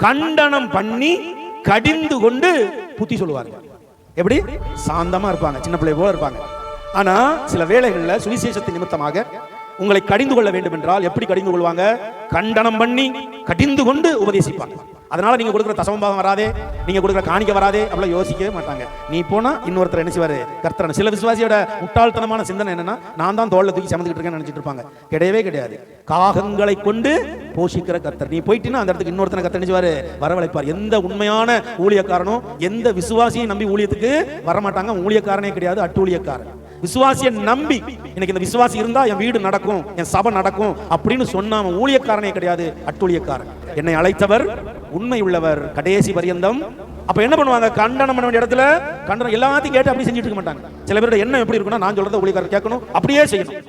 கண்டனம் பண்ணி கடிந்து கொண்டு புத்தி சொல்லுவாங்க. எப்படி? சாந்தமா இருப்பாங்க, சின்ன பிள்ளை போல இருப்பாங்க. ஆனா சில வேளைகள்ல சுவிசேஷத்தின் நிமித்தமாக உங்களை கடிந்து கொள்ள வேண்டும் என்றால் எப்படி கடிந்து கொள்வாங்க? கண்டனம் பண்ணி கடிந்து கொண்டு உபதேசிப்பாங்க. அதனால நீங்க கொடுக்குற தசமபாகம் வராதே, நீங்க கொடுக்குற காணிக்க வராதே அப்படிலாம் யோசிக்கவே மாட்டாங்க. நீ போனா இன்னொருத்தர் என்ன செய்வாரு? கர்த்தர். சில விசுவாசியோட முட்டாள்தனமான சிந்தனை என்னன்னா, நான் தான் தோல்ல தூக்கி சமந்துக்கிட்டு இருக்கேன்னு நினைச்சிட்டு இருப்பாங்க. கிடையவே கிடையாது. காகங்களை கொண்டு போஷிக்கிற கர்த்தர். நீ போயிட்டீங்கன்னா அந்த இடத்துக்கு இன்னொருத்தனை கர்த்தர் நினைச்சுவாரு, வரவழைப்பார். எந்த உண்மையான ஊழியக்காரனும் எந்த விசுவாசியை நம்பி ஊழியத்துக்கு வரமாட்டாங்க. ஊழியக்காரனே கிடையாது, அட்டூழியக்காரன். விசுவாசியை நம்பி இன்னைக்கு இந்த விசுவாசி இருந்தா என் வீடு நடக்கும், என் சபை நடக்கும் அப்படின்னு சொன்னாம ஊழியக்காரனே கிடையாது, அட்டூழியக்காரன். என்னை அழைத்தவர் உண்மை உள்ளவர் கடைசி பரியந்தம். அப்ப என்ன பண்ணுவாங்க? கண்டனம் பண்ண வேண்டிய இடத்துல கண்டனம் எல்லாத்தையும் கேட்டு அப்படி செஞ்சுட்டு இருக்க மாட்டாங்க. சில பேரோட எண்ணம் எப்படி இருக்குன்னா, நான் சொல்றத ஊழியக்காரர் கேட்கணும், அப்படியே செய்யணும்.